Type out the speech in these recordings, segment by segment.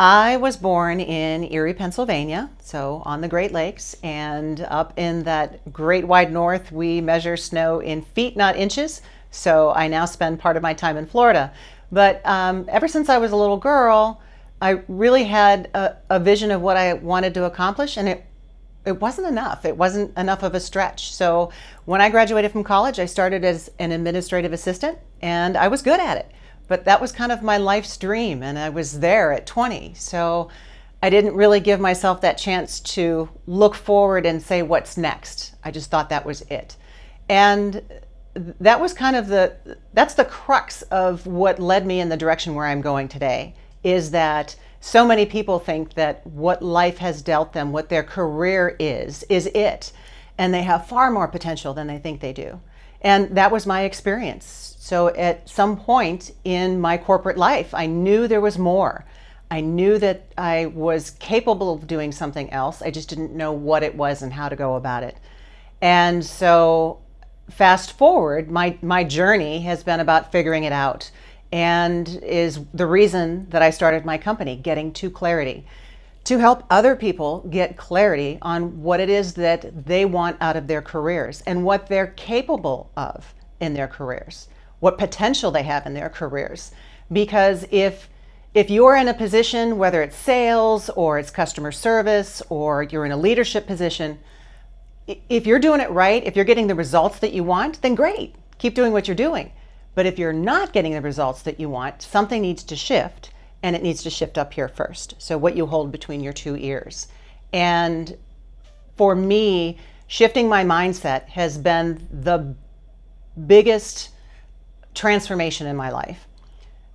I was born in Erie, Pennsylvania, so on the Great Lakes, and up in that great wide north, we measure snow in feet, not inches. So I now spend part of my time in Florida. But ever since I was a little girl, I really had a vision of what I wanted to accomplish, and it wasn't enough. It wasn't enough of a stretch. So when I graduated from college, I started as an administrative assistant, and I was good at it. But that was kind of my life's dream, and I was there at 20. So I didn't really give myself that chance to look forward and say, what's next? I just thought that was it. And that was kind of that's the crux of what led me in the direction where I'm going today, is that so many people think that what life has dealt them, what their career is it. And they have far more potential than they think they do. And that was my experience. So at some point in my corporate life, I knew there was more. I knew that I was capable of doing something else. I just didn't know what it was and how to go about it. And so fast forward, my journey has been about figuring it out, and is the reason that I started my company, Getting to Clarity, to help other people get clarity on what it is that they want out of their careers and what they're capable of in their careers, what potential they have in their careers. Because if you're in a position, whether it's sales or it's customer service or you're in a leadership position, if you're doing it right, if you're getting the results that you want, then great, keep doing what you're doing. But if you're not getting the results that you want, something needs to shift, and it needs to shift up here first. So what you hold between your two ears. And for me, shifting my mindset has been the biggest transformation in my life.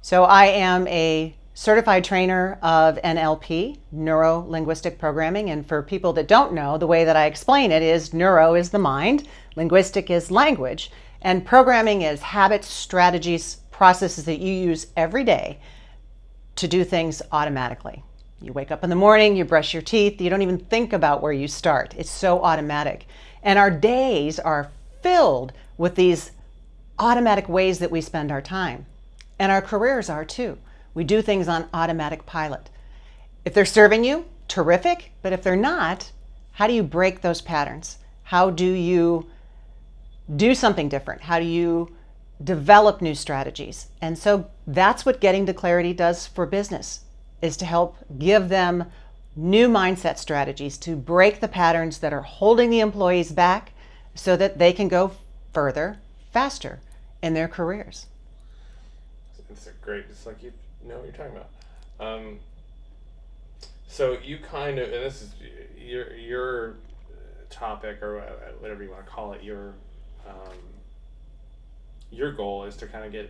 So I am a certified trainer of NLP, neuro-linguistic programming. And for people that don't know, the way that I explain it is neuro is the mind, linguistic is language, and programming is habits, strategies, processes that you use every day to do things automatically. You wake up in the morning, you brush your teeth, you don't even think about where you start. It's so automatic. And our days are filled with these automatic ways that we spend our time. And our careers are too. We do things on automatic pilot. If they're serving you, terrific. But if they're not, how do you break those patterns? How do you do something different? How do you develop new strategies? And so that's what Getting to Clarity does for business, is to help give them new mindset strategies to break the patterns that are holding the employees back so that they can go further, faster in their careers. It's great. It's like you know what you're talking about. So you kind of, and this is your topic, or whatever you want to call it, your goal is to kind of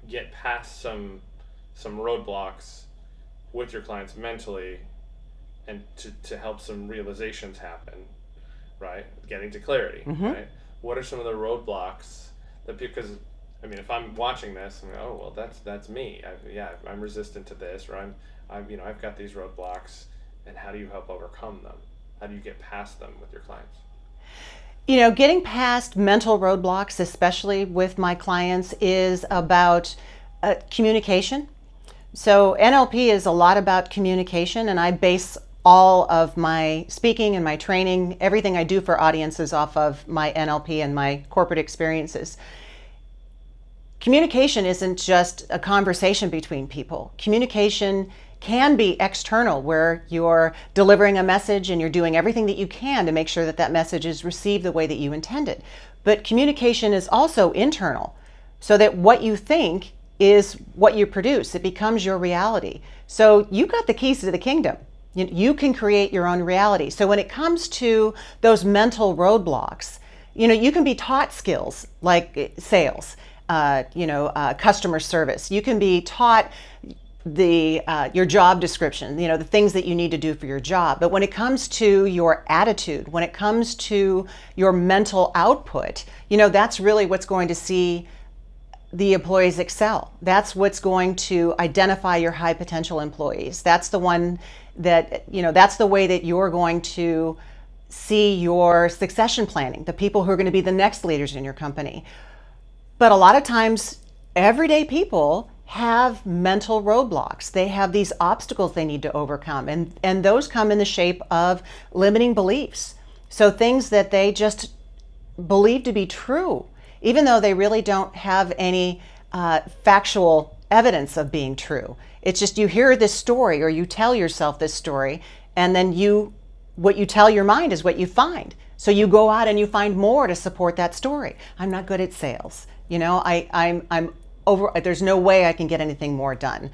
get past some roadblocks with your clients mentally, and to help some realizations happen, right? Getting to clarity, right? What are some of the roadblocks that, because I mean, if I'm watching this, I'm like, oh well, that's me. I'm resistant to this, or I've got these roadblocks, and how do you help overcome them? How do you get past them with your clients? You know, getting past mental roadblocks, especially with my clients, is about communication. So NLP is a lot about communication, and I base all of my speaking and my training, everything I do for audiences, off of my NLP and my corporate experiences. Communication isn't just a conversation between people. Communication can be external, where you're delivering a message and you're doing everything that you can to make sure that that message is received the way that you intended. But communication is also internal, so that what you think is what you produce. It becomes your reality. So you've got the keys to the kingdom. You can create your own reality. So when it comes to those mental roadblocks, you can be taught skills like sales, customer service. You can be taught your job description, the things that you need to do for your job. But when it comes to your attitude, when it comes to your mental output, that's really what's going to see the employees excel. That's what's going to identify your high potential employees. That's the one that, that's the way that you're going to see your succession planning, the people who are going to be the next leaders in your company. But a lot of times, everyday people have mental roadblocks. They have these obstacles they need to overcome. And those come in the shape of limiting beliefs. So things that they just believe to be true, even though they really don't have any factual evidence of being true. It's just you hear this story or you tell yourself this story, and then what you tell your mind is what you find. So you go out and you find more to support that story. I'm not good at sales. I'm over. There's no way I can get anything more done.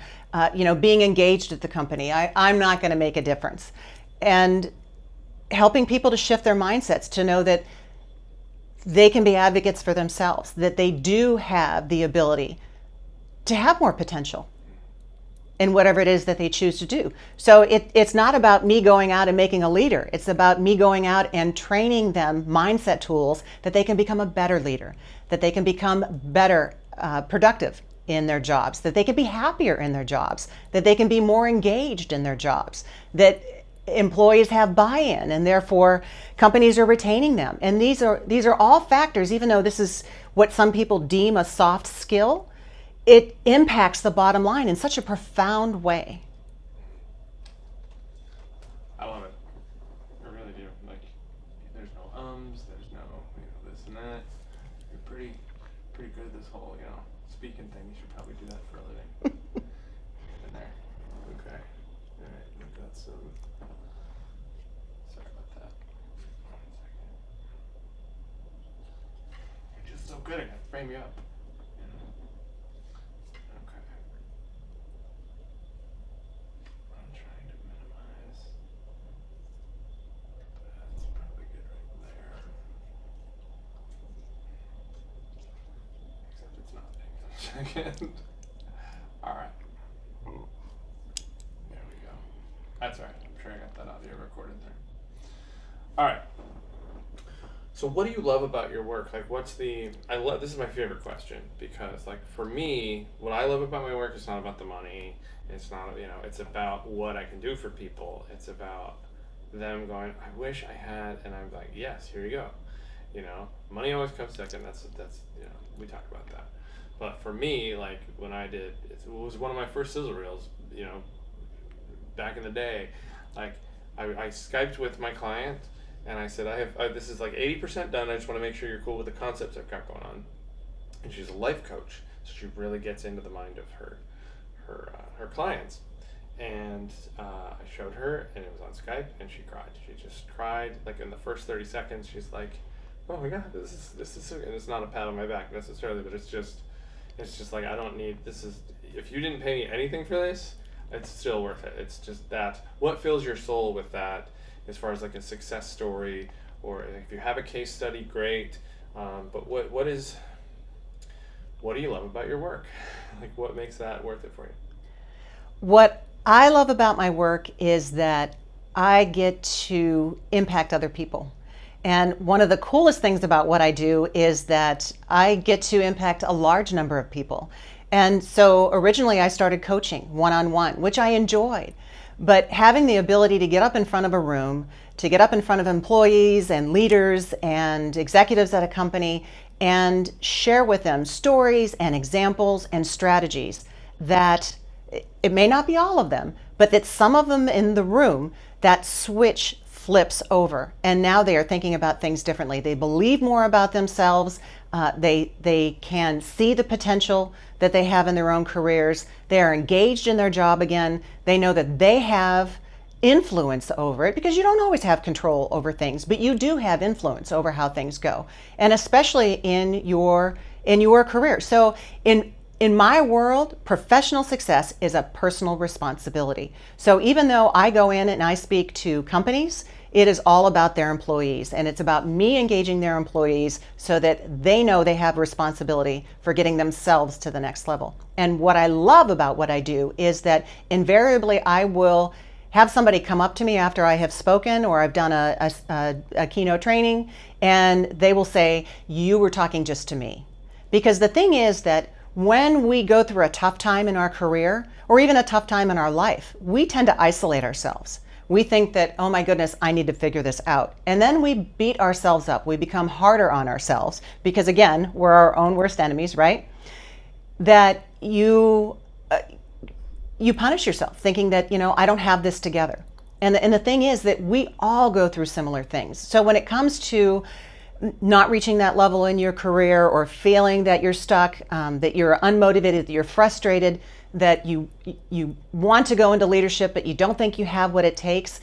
Being engaged at the company, I'm not going to make a difference. And helping people to shift their mindsets to know that they can be advocates for themselves, that they do have the ability to have more potential in whatever it is that they choose to do. So it's not about me going out and making a leader. It's about me going out and training them mindset tools that they can become a better leader, that they can become better productive in their jobs, that they can be happier in their jobs, that they can be more engaged in their jobs, that employees have buy-in and therefore companies are retaining them. And these are all factors, even though this is what some people deem a soft skill, it impacts the bottom line in such a profound way. I love it. I really do. Like, there's no there's no this and that. You're pretty good at this whole speaking thing. You should probably do that for a living. In there. Okay. All right. We've got some. Sorry about that. 1 second. You're just so good at it. Frame you up. Okay. I'm trying to minimize. That's probably good right there. Except it's not. Hang on a second. Alright. There we go. That's alright. I'm sure I got that audio recorded there. Alright. So what do you love about your work? Like this is my favorite question, because like for me, what I love about my work is not about the money. It's not, it's about what I can do for people. It's about them going, I wish I had, and I'm like, yes, here you go. Money always comes second. That's we talk about that. But for me, like when I did, it was one of my first sizzle reels, back in the day. Like I Skyped with my client and I said, this is like 80% done. I just want to make sure you're cool with the concepts I've got going on. And she's a life coach, so she really gets into the mind of her clients. And I showed her, and it was on Skype, and she cried. She just cried. Like in the first 30 seconds, she's like, "Oh my God, this is so good." And it's not a pat on my back necessarily, but it's just like, I don't need this. If you didn't pay me anything for this, it's still worth it. It's just that what fills your soul with that, as far as like a success story, or if you have a case study, great. But what do you love about your work? Like, what makes that worth it for you? What I love about my work is that I get to impact other people. And one of the coolest things about what I do is that I get to impact a large number of people. And so originally I started coaching one-on-one, which I enjoyed. But having the ability to get up in front of a room, to get up in front of employees and leaders and executives at a company and share with them stories and examples and strategies that it may not be all of them, but that some of them in the room, that switch flips over, and now they are thinking about things differently. They believe more about themselves. They can see the potential that they have in their own careers. They are engaged in their job again. They know that they have influence over it, because you don't always have control over things, but you do have influence over how things go, and especially in your career. So in my world, professional success is a personal responsibility. So even though I go in and I speak to companies, it is all about their employees, and it's about me engaging their employees so that they know they have responsibility for getting themselves to the next level. And what I love about what I do is that invariably I will have somebody come up to me after I have spoken or I've done a keynote training, and they will say, "You were talking just to me." Because the thing is that when we go through a tough time in our career or even a tough time in our life, we tend to isolate ourselves. We think that, oh my goodness, I need to figure this out. And then we beat ourselves up. We become harder on ourselves because, again, we're our own worst enemies, right? That you you punish yourself thinking that, I don't have this together. And the thing is that we all go through similar things. So when it comes to not reaching that level in your career, or feeling that you're stuck, that you're unmotivated, that you're frustrated, that you want to go into leadership, but you don't think you have what it takes,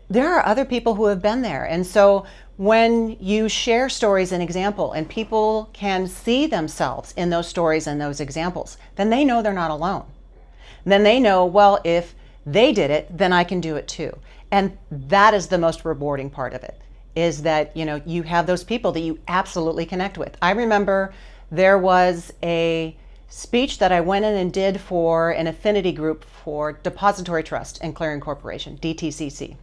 there are other people who have been there. And so when you share stories and example, and people can see themselves in those stories and those examples, then they know they're not alone. Then they know, well, if they did it, then I can do it too. And that is the most rewarding part of it, is that, you have those people that you absolutely connect with. I remember there was a speech that I went in and did for an affinity group for Depository Trust and Clearing Corporation, DTCC.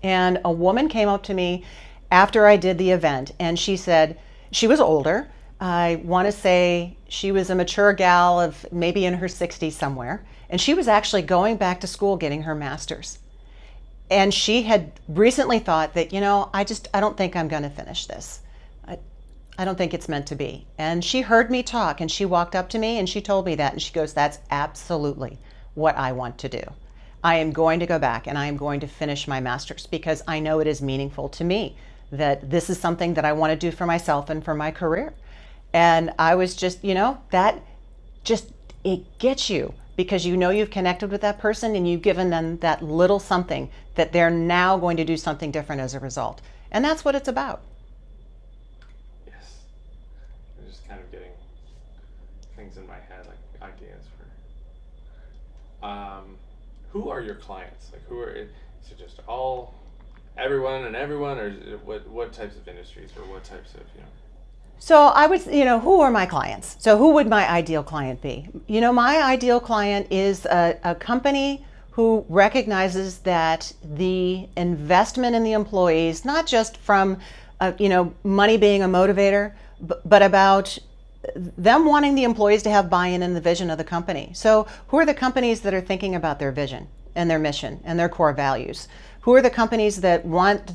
And a woman came up to me after I did the event, and she said, she was older. I want to say she was a mature gal of maybe in her 60s somewhere. And she was actually going back to school getting her master's. And she had recently thought that, I don't think I'm going to finish this. I don't think it's meant to be. And she heard me talk, and she walked up to me and she told me that. And she goes, that's absolutely what I want to do. I am going to go back and I am going to finish my master's, because I know it is meaningful to me, that this is something that I want to do for myself and for my career. And I was just, that just, it gets you, because you've connected with that person and you've given them that little something that they're now going to do something different as a result. And that's what it's about. Yes. I'm just kind of getting things in my head, like ideas for... who are your clients? Like, is it just everyone, or is it, what types of industries, or what types of, So I would, who are my clients? So who would my ideal client be? My ideal client is a company who recognizes that the investment in the employees, not just from, money being a motivator, but about them wanting the employees to have buy-in in the vision of the company. So who are the companies that are thinking about their vision and their mission and their core values? Who are the companies that want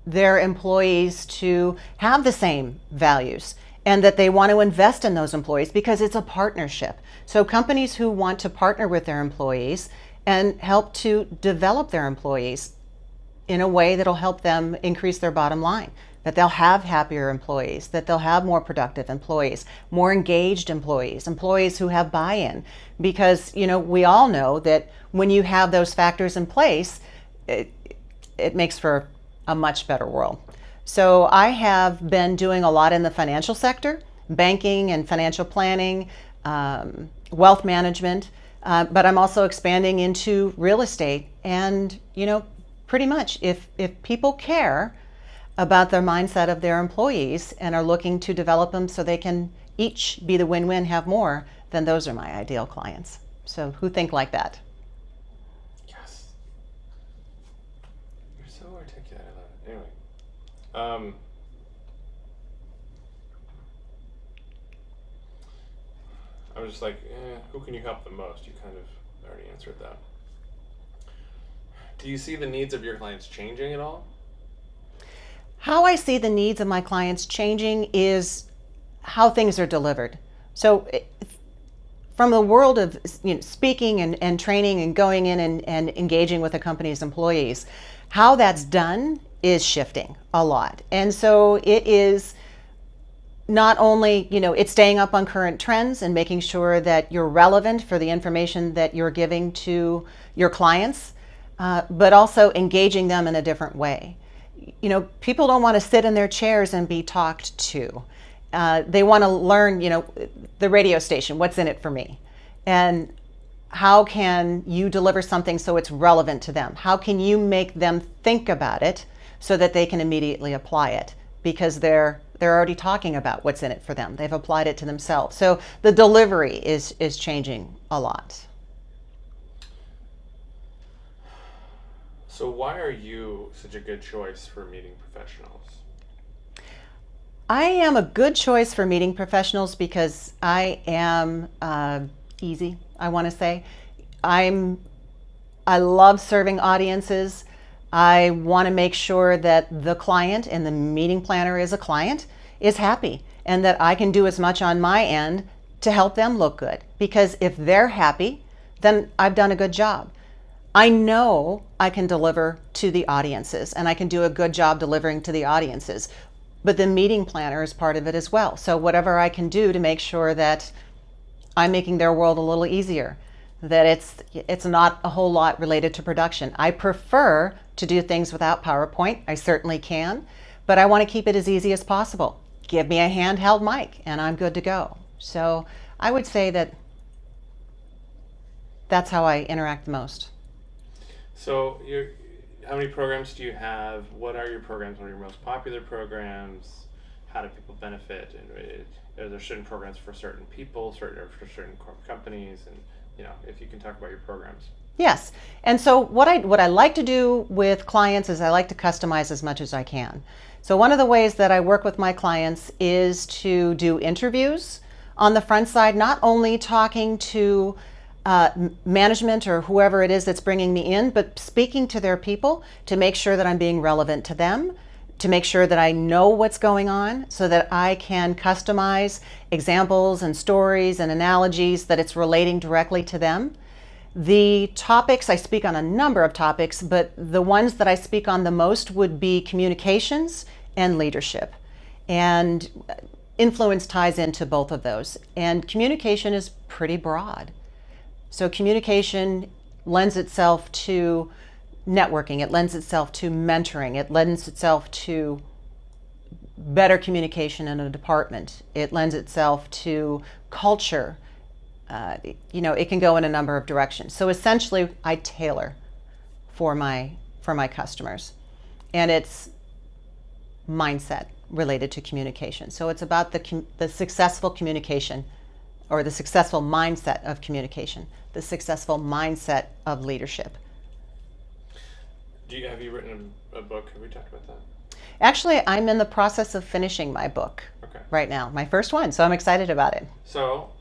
their employees to have the same values, and that they want to invest in those employees because it's a partnership? So companies who want to partner with their employees and help to develop their employees in a way that'll help them increase their bottom line, that they'll have happier employees, that they'll have more productive employees, more engaged employees, employees who have buy-in. Because, we all know that when you have those factors in place, it makes for a much better world. So I have been doing a lot in the financial sector, banking and financial planning, wealth management, but I'm also expanding into real estate. And, pretty much if people care about their mindset of their employees and are looking to develop them so they can each be the win-win, have more, then those are my ideal clients. So who think like that? Yes. You're so articulate. I love it. Anyway. I was just like, who can you help the most? You kind of already answered that. Do you see the needs of your clients changing at all? How I see the needs of my clients changing is how things are delivered. So from the world of speaking and training and going in and engaging with a company's employees, how that's done is shifting a lot. And so it is not only, it's staying up on current trends and making sure that you're relevant for the information that you're giving to your clients, but also engaging them in a different way. People don't want to sit in their chairs and be talked to. They want to learn, the radio station, what's in it for me? And how can you deliver something so it's relevant to them? How can you make them think about it so that they can immediately apply it? Because they're already talking about what's in it for them. They've applied it to themselves. So the delivery is changing a lot. So why are you such a good choice for meeting professionals? I am a good choice for meeting professionals because I am easy, I want to say. I love serving audiences. I want to make sure that the client, and the meeting planner is a client, is happy, and that I can do as much on my end to help them look good, because if they're happy, then I've done a good job. I know I can deliver to the audiences, and I can do a good job delivering to the audiences, but the meeting planner is part of it as well. So whatever I can do to make sure that I'm making their world a little easier, that it's not a whole lot related to production. I prefer to do things without PowerPoint. I certainly can, but I want to keep it as easy as possible. Give me a handheld mic and I'm good to go. So I would say that that's how I interact the most. So, how many programs do you have? What are your programs? What are your most popular programs? How do people benefit? And are there certain programs for certain people, for certain companies? And if you can talk about your programs. Yes. And so what I like to do with clients is I like to customize as much as I can. So one of the ways that I work with my clients is to do interviews on the front side, not only talking to management or whoever it is that's bringing me in, but speaking to their people to make sure that I'm being relevant to them, to make sure that I know what's going on so that I can customize examples and stories and analogies that it's relating directly to them. The topics, I speak on a number of topics, but the ones that I speak on the most would be communications and leadership. And influence ties into both of those. And communication is pretty broad. So communication lends itself to networking, it lends itself to mentoring, it lends itself to better communication in a department, it lends itself to culture. It can go in a number of directions. So essentially, I tailor for my customers, and it's mindset related to communication. So it's about the successful communication, or the successful mindset of communication, the successful mindset of leadership. Have you written a book? Have we talked about that? Actually, I'm in the process of finishing my book right now, my first one, so I'm excited about it. So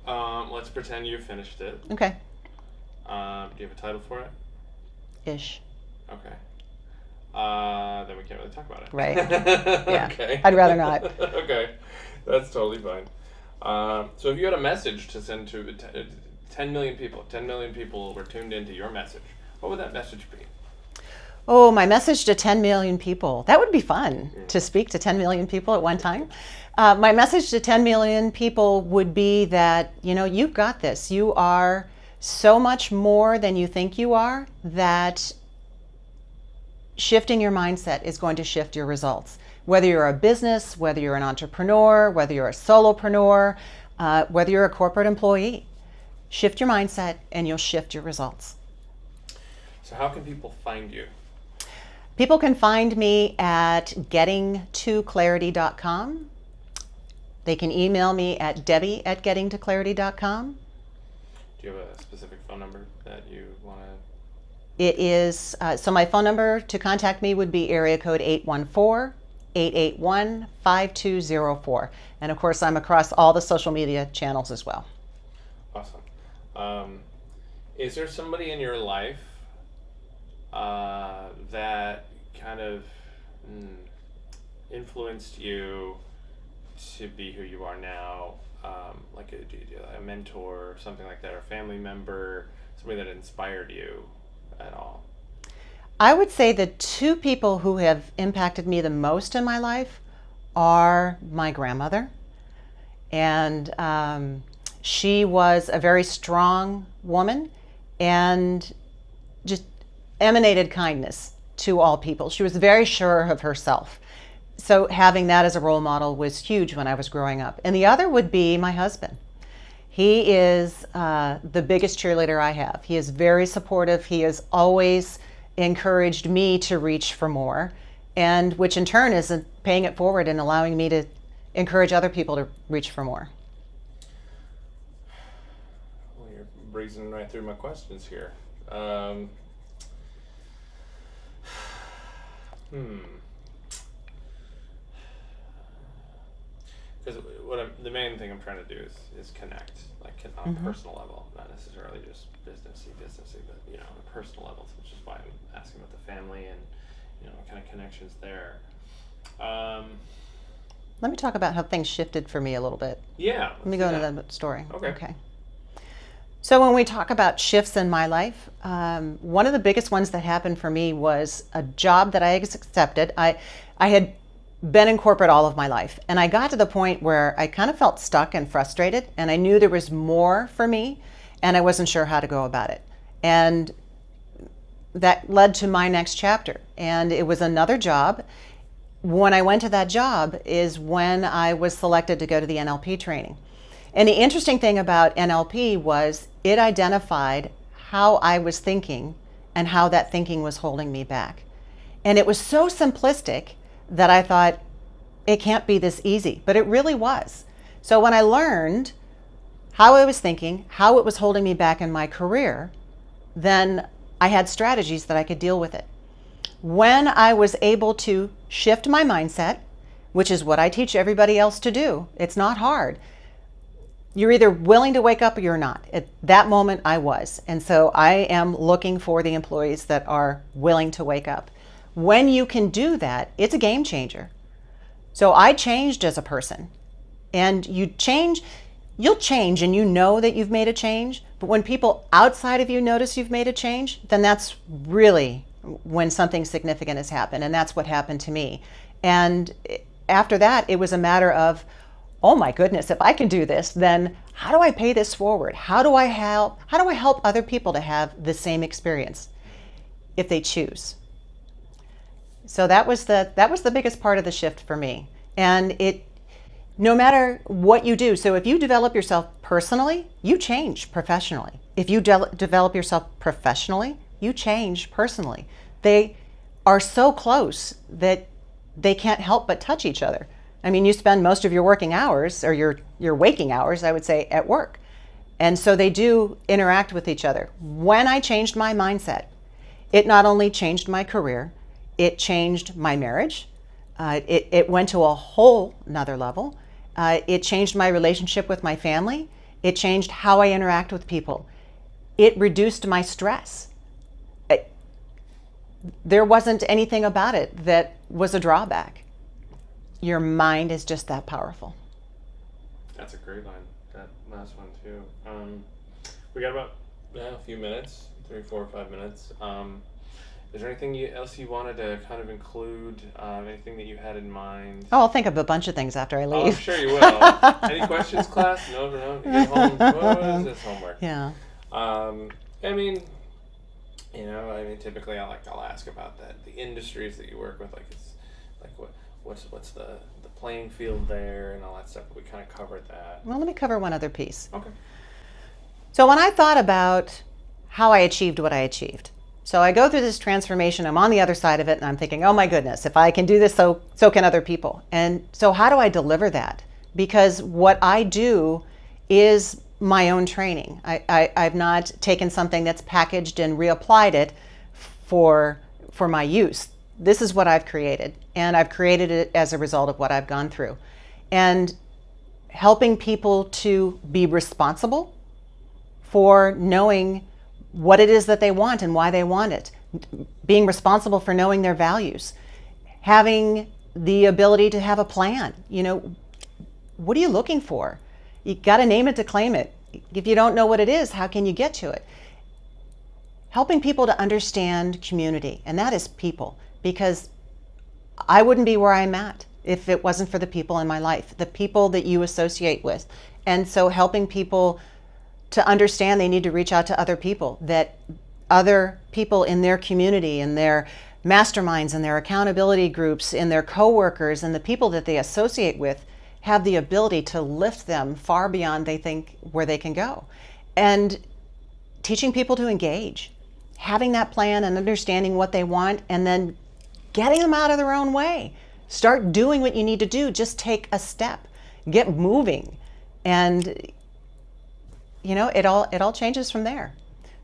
let's pretend you finished it. Okay. Do you have a title for it? Ish. Okay. Then we can't really talk about it. Right. Yeah. Okay. I'd rather not. Okay. That's totally fine. So if you had a message to send to 10 million people, 10 million people were tuned into your message, what would that message be? Oh, my message to 10 million people. That would be fun to speak to 10 million people at one time. My message to 10 million people would be that, you've got this. You are so much more than you think you are, that shifting your mindset is going to shift your results. Whether you're a business, whether you're an entrepreneur, whether you're a solopreneur, whether you're a corporate employee, shift your mindset and you'll shift your results. So how can people find you? People can find me at gettingtoclarity.com. They can email me at debbie@gettingtoclarity.com. Do you have a specific phone number that you want to? It is, so my phone number to contact me would be area code 814-881-5204. And of course, I'm across all the social media channels as well. Awesome. Is there somebody in your life that kind of influenced you to be who you are now, like a mentor or something like that, or a family member, somebody that inspired you at all? I would say the two people who have impacted me the most in my life are my grandmother. And she was a very strong woman and just emanated kindness to all people. She was very sure of herself. So having that as a role model was huge when I was growing up. And the other would be my husband. He is the biggest cheerleader I have. He is very supportive. He has always encouraged me to reach for more, and which in turn is paying it forward and allowing me to encourage other people to reach for more. Well, you're breezing right through my questions here. Because the main thing I'm trying to do is connect, like on a personal level, not necessarily just businessy, but on a personal level, which is why I'm asking about the family and kind of connections there. Let me talk about how things shifted for me a little bit. Yeah. Let me go into that story. Okay. So when we talk about shifts in my life, one of the biggest ones that happened for me was a job that I accepted. I had been in corporate all of my life, and I got to the point where I kind of felt stuck and frustrated, and I knew there was more for me, and I wasn't sure how to go about it. And that led to my next chapter, and it was another job. When I went to that job is when I was selected to go to the NLP training. And the interesting thing about NLP was it identified how I was thinking and how that thinking was holding me back. And it was so simplistic that I thought, it can't be this easy, but it really was. So when I learned how I was thinking, how it was holding me back in my career, then I had strategies that I could deal with it. When I was able to shift my mindset, which is what I teach everybody else to do, it's not hard. You're either willing to wake up or you're not. At that moment, I was. And so I am looking for the employees that are willing to wake up. When you can do that, it's a game changer. So I changed as a person. And you'll change and you know that you've made a change. But when people outside of you notice you've made a change, then that's really when something significant has happened. And that's what happened to me. And after that, it was a matter of, oh my goodness, if I can do this, then how do I pay this forward? How do I help other people to have the same experience if they choose? So that was the biggest part of the shift for me. And no matter what you do, so if you develop yourself personally, you change professionally. If you develop yourself professionally, you change personally. They are so close that they can't help but touch each other. I mean, you spend most of your working hours, or your waking hours, I would say, at work. And so they do interact with each other. When I changed my mindset, it not only changed my career, it changed my marriage. It went to a whole nother level. It changed my relationship with my family. It changed how I interact with people. It reduced my stress. There wasn't anything about it that was a drawback. Your mind is just that powerful. That's a great line. That last one too. We got about a few minutes, 3, 4, 5 minutes. Is there anything else you wanted to kind of include? Anything that you had in mind? Oh, I'll think of a bunch of things after I leave. Oh, I'm sure you will. Any questions, class? No. You get home. What is this homework? Yeah. I mean, typically I'll ask about the industries that you work with. What's the playing field there and all that stuff. We kind of covered that. Well, let me cover one other piece. Okay. So when I thought about how I achieved what I achieved, so I go through this transformation, I'm on the other side of it, and I'm thinking, oh my goodness, if I can do this, so can other people. And so how do I deliver that? Because what I do is my own training. I've not taken something that's packaged and reapplied it for my use. This is what I've created, and I've created it as a result of what I've gone through. And helping people to be responsible for knowing what it is that they want and why they want it, being responsible for knowing their values, having the ability to have a plan. What are you looking for? You got to name it to claim it. If you don't know what it is, how can you get to it? Helping people to understand community, and that is people, because I wouldn't be where I'm at if it wasn't for the people in my life, the people that you associate with. And so helping people to understand they need to reach out to other people, that other people in their community, in their masterminds, in their accountability groups, in their coworkers, and the people that they associate with have the ability to lift them far beyond they think where they can go. And teaching people to engage, having that plan and understanding what they want, and then getting them out of their own way. Start doing what you need to do. Just take a step, get moving. And it all changes from there.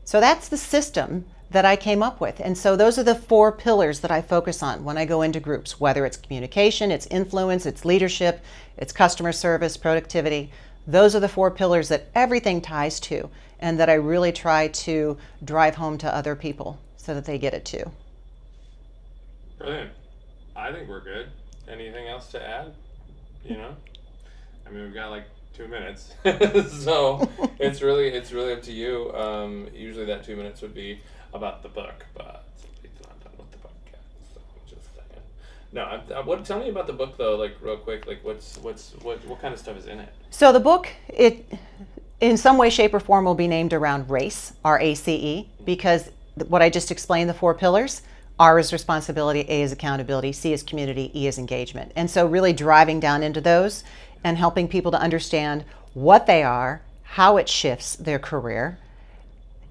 So that's the system that I came up with. And so those are the 4 pillars that I focus on when I go into groups, whether it's communication, it's influence, it's leadership, it's customer service, productivity. Those are the 4 pillars that everything ties to, and that I really try to drive home to other people so that they get it too. Brilliant. I think we're good. Anything else to add? You know, I mean, we've got like 2 minutes, so it's really up to you. Usually that 2 minutes would be about the book, but it's not done with the book yet. So I'm just saying. No, what? Tell me about the book though, like real quick. Like, what kind of stuff is in it? So the book, it in some way, shape, or form will be named around race, RACE, because what I just explained, the 4 pillars. R is responsibility, A is accountability, C is community, E is engagement. And so really driving down into those and helping people to understand what they are, how it shifts their career,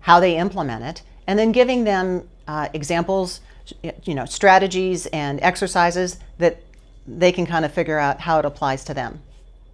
how they implement it, and then giving them examples, strategies and exercises that they can kind of figure out how it applies to them.